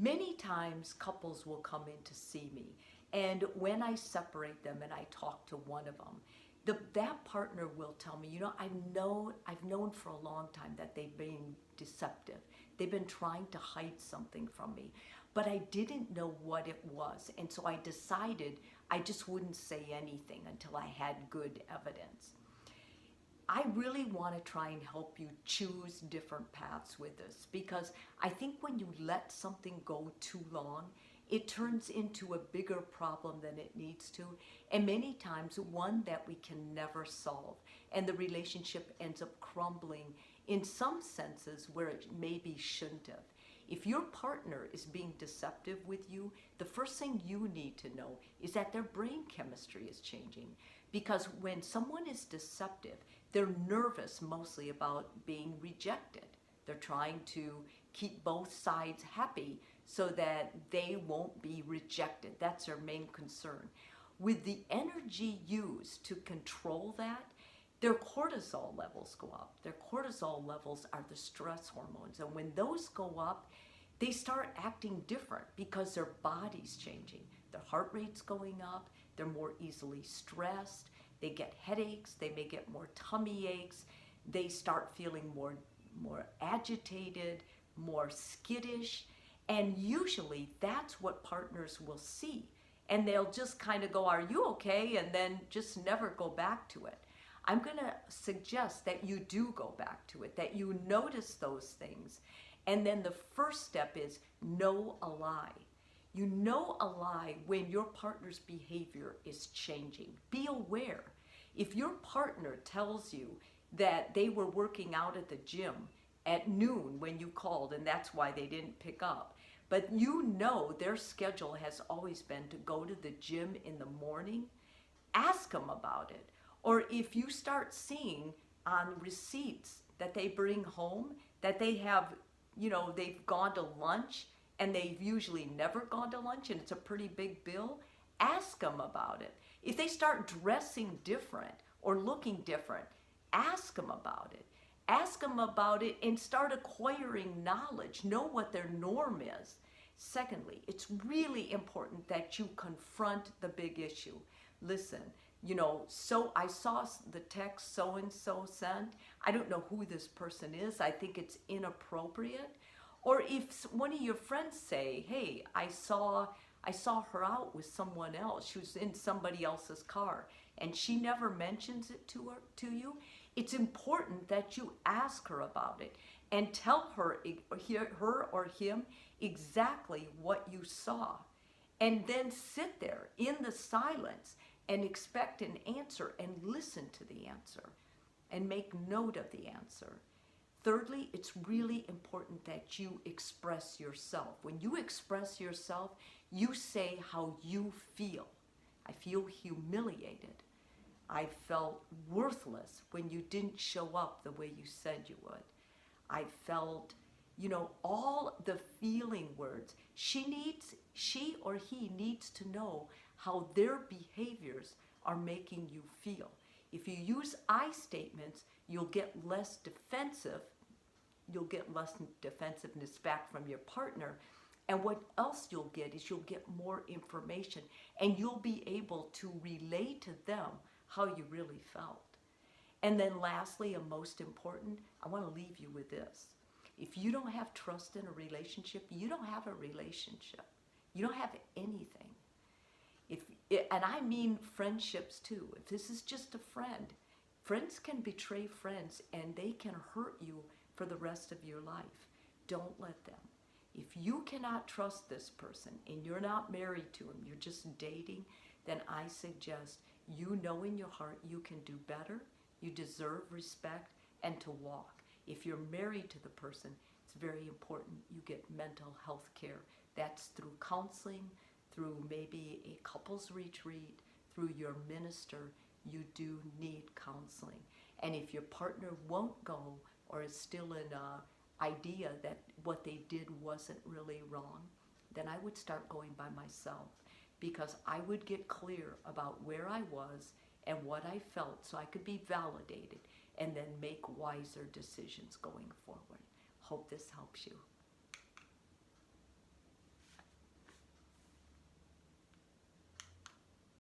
Many times couples will come in to see me, and when I separate them and I talk to one of them, that partner will tell me, I've known for a long time that they've been deceptive. They've been trying to hide something from me, but I didn't know what it was. And so I decided I just wouldn't say anything until I had good evidence. I really want to try and help you choose different paths with this, because I think when you let something go too long, it turns into a bigger problem than it needs to, and many times one that we can never solve, and the relationship ends up crumbling in some senses where it maybe shouldn't have. If your partner is being deceptive with you, the first thing you need to know is that their brain chemistry is changing. Because when someone is deceptive, they're nervous mostly about being rejected. They're trying to keep both sides happy so that they won't be rejected. That's their main concern. With the energy used to control that, their cortisol levels go up. Their cortisol levels are the stress hormones. And when those go up, they start acting different because their body's changing. Their heart rate's going up. They're more easily stressed. They get headaches. They may get more tummy aches. They start feeling more agitated, more skittish. And usually that's what partners will see. And they'll just kind of go, "Are you okay?" And then just never go back to it. I'm going to suggest that you do go back to it, that you notice those things. And then the first step is know a lie. You know a lie when your partner's behavior is changing. Be aware. If your partner tells you that they were working out at the gym at noon when you called and that's why they didn't pick up, but you know their schedule has always been to go to the gym in the morning, ask them about it. Or if you start seeing on receipts that they bring home that they have, they've gone to lunch and they've usually never gone to lunch and it's a pretty big bill, ask them about it. If they start dressing different or looking different, ask them about it. Ask them about it and start acquiring knowledge. Know what their norm is. Secondly, it's really important that you confront the big issue. Listen, so I saw the text so-and-so sent. I don't know who this person is. I think it's inappropriate. Or if one of your friends say, "Hey, I saw her out with someone else. She was in somebody else's car," and she never mentions it to you, it's important that you ask her about it and tell her or him exactly what you saw. And then sit there in the silence and expect an answer and listen to the answer and make note of the answer. Thirdly, it's really important that you express yourself. When you express yourself, you say how you feel. I feel humiliated. I felt worthless when you didn't show up the way you said you would. I felt, all the feeling words. She or he needs to know how their behaviors are making you feel. If you use I statements, you'll get less defensive. You'll get less defensiveness back from your partner. And what else you'll get is you'll get more information and you'll be able to relay to them how you really felt. And then lastly, and most important, I want to leave you with this. If you don't have trust in a relationship, you don't have a relationship. You don't have anything. And I mean friendships too. If this is just a friend, friends can betray friends and they can hurt you for the rest of your life. Don't let them. If you cannot trust this person and you're not married to him, you're just dating, then I suggest you know in your heart you can do better, you deserve respect, and to walk. If you're married to the person, it's very important you get mental health care. That's through counseling, through maybe a couples retreat, through your minister. You do need counseling. And if your partner won't go or is still in an idea that what they did wasn't really wrong, then I would start going by myself, because I would get clear about where I was and what I felt so I could be validated and then make wiser decisions going forward. Hope this helps you.